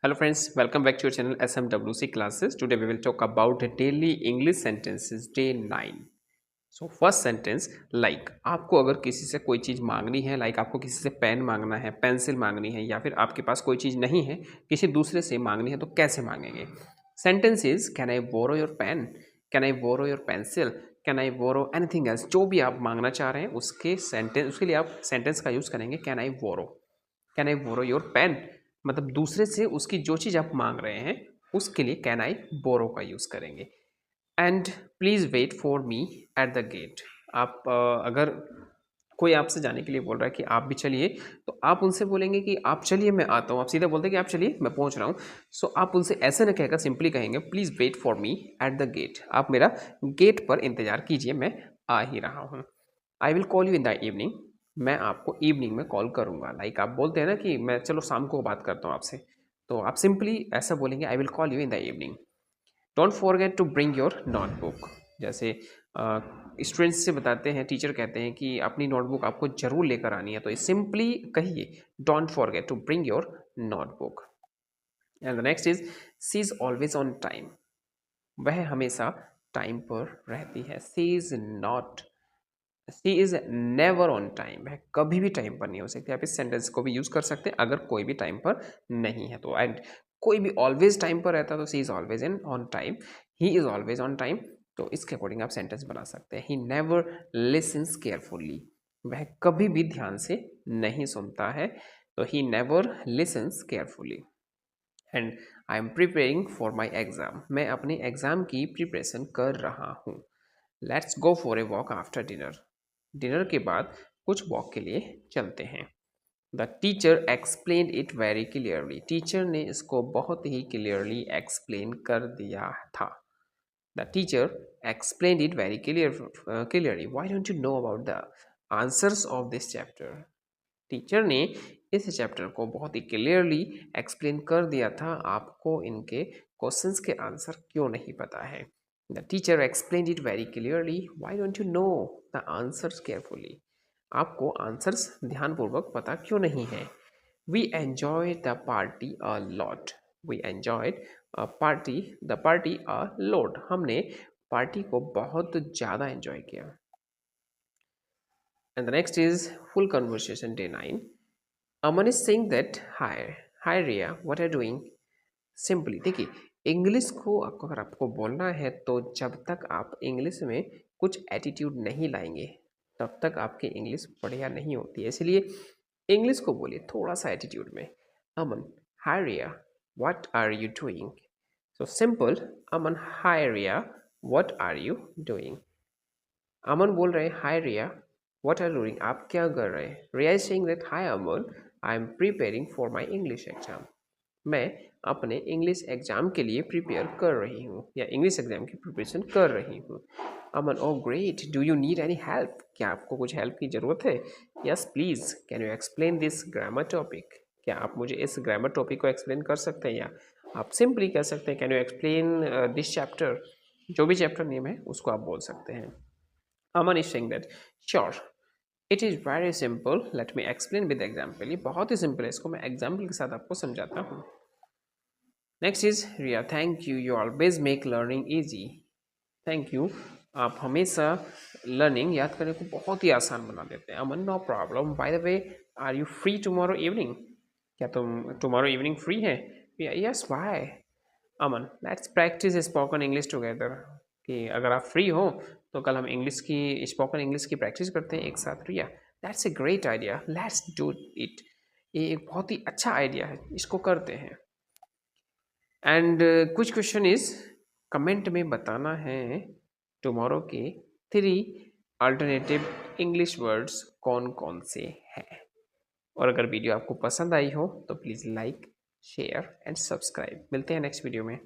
Hello friends, welcome back to your channel SMWC classes. Today we will talk about daily English sentences day 9. So first sentence like आपको अगर किसी से कोई चीज़ मांगनी है आपको किसी से पेन मांगना है, पेंसिल मांगनी है या फिर आपके पास कोई चीज़ नहीं है, किसी दूसरे से मांगनी है तो कैसे मांगेंगे? Sentence is can I borrow your pen? Can I borrow your pencil? Can I borrow anything else? जो भी आप मांगना चाह रहे हैं उसके लिए आप सेंटेंस का यूज़ करेंगे can I borrow. Can I borrow your pen मतलब दूसरे से उसकी जो चीज़ आप मांग रहे हैं उसके लिए कैन आई बोरो का यूज़ करेंगे। And please wait for me at the gate. आप अगर कोई आपसे जाने के लिए बोल रहा है कि आप भी चलिए तो आप उनसे बोलेंगे कि आप चलिए मैं आता हूँ। आप सीधा बोलते हैं कि आप चलिए मैं पहुँच रहा हूँ। सो आप उनसे ऐसे ना कहकर सिंपली कहेंगे please wait for me at the gate. आप मेरा गेट पर इंतज़ार कीजिए, मैं आ ही रहा हूँ। आई will call you in the evening. मैं आपको इवनिंग में कॉल करूँगा। आप बोलते हैं ना कि मैं चलो शाम को बात करता हूँ आपसे, तो आप सिंपली ऐसा बोलेंगे I will call you in the evening. Don't forget to bring your notebook. जैसे स्टूडेंट्स से बताते हैं, टीचर कहते हैं कि अपनी नोटबुक आपको ज़रूर लेकर आनी है, तो सिंपली कहिए don't forget to bring your notebook. And the next is she is always on time. वह हमेशा टाइम पर रहती है। She is never on time. वह कभी भी टाइम पर नहीं हो सकती। आप इस सेंटेंस को भी यूज़ कर सकते हैं अगर कोई भी टाइम पर नहीं है तो। एंड कोई भी ऑलवेज टाइम पर रहता है तो she is always in on time. He is always on time, तो इसके अकॉर्डिंग आप सेंटेंस बना सकते हैं। He never listens carefully. वह कभी भी ध्यान से नहीं सुनता है, तो he never listens carefully. And I am preparing for my exam. मैं अपने एग्ज़ाम की प्रिपरेशन कर रहा हूँ। Let's go for a walk after dinner. Dinner के बाद कुछ वॉक के लिए चलते हैं। The teacher explain it very clearly. Teacher ने इसको बहुत ही क्लियरली एक्सप्लेन कर दिया था। The teacher explain it very clearly. Why don't you know about the answers of this chapter? Teacher ने इस चैप्टर को बहुत ही क्लियरली एक्सप्लेन कर दिया था। आपको इनके क्वेश्चंस के आंसर क्यों नहीं पता है? The teacher explain it very clearly. Why don't you know the answers carefully? आपको आंसर्स ध्यानपूर्वक पता क्यों नहीं है? We enjoy the party a lot. We enjoyed the party a lot. हमने पार्टी को बहुत ज़्यादा एंजॉय किया। And the next is full conversation day 9. Aman is saying that hi Ria, what are you doing? Simply देखिए, English को आपको अगर आपको बोलना है तो जब तक आप इंग्लिश में कुछ एटीट्यूड नहीं लाएंगे तब तक आपकी इंग्लिश बढ़िया नहीं होती है। इसलिए इंग्लिश को बोलिए थोड़ा सा एटीट्यूड में। Aman, hi Riya, what are you doing? So simple, Aman hi Riya, what are you doing? Aman बोल रहे हैं hi Riya, what are doing? आप क्या कर रहे हैं? Riya is saying that hi Aman, I am preparing for my English exam. मैं अपने इंग्लिश एग्जाम के लिए प्रिपेयर कर रही हूँ या इंग्लिश एग्जाम की प्रिपरेशन कर रही हूँ। Aman, oh great, do you need any help? क्या आपको कुछ हेल्प की ज़रूरत है? Yes please, can you explain this grammar topic? क्या आप मुझे इस ग्रामर टॉपिक को एक्सप्लेन कर सकते हैं? या आप सिंपली कह सकते हैं can you explain this chapter? जो भी चैप्टर नेम है उसको आप बोल सकते हैं। Aman is saying that sure, it is very simple, let me explain with example. ये बहुत ही सिंपल है, इसको मैं एग्जाम्पल के साथ आपको समझाता हूँ। Next is Riya, thank you, you always make learning easy. Thank you, आप हमेशा लर्निंग याद करने को बहुत ही आसान बना देते हैं। Aman, no problem, by the way are you free tomorrow evening? क्या तुम टुमारो इवनिंग फ्री है? Yes why? Aman, let's practise spoken English together. कि अगर आप फ्री हो तो कल हम इंग्लिश की स्पोकन इंग्लिश की प्रैक्टिस करते हैं एक साथ। Riya, that's a great idea, let's do it. ये एक बहुत ही अच्छा आइडिया है, इसको करते हैं। एंड कुछ क्वेश्चन इज कमेंट में बताना है टुमारो के 3 अल्टरनेटिव इंग्लिश वर्ड्स कौन कौन से हैं। और अगर वीडियो आपको पसंद आई हो तो please like, share and subscribe. मिलते हैं नेक्स्ट वीडियो में।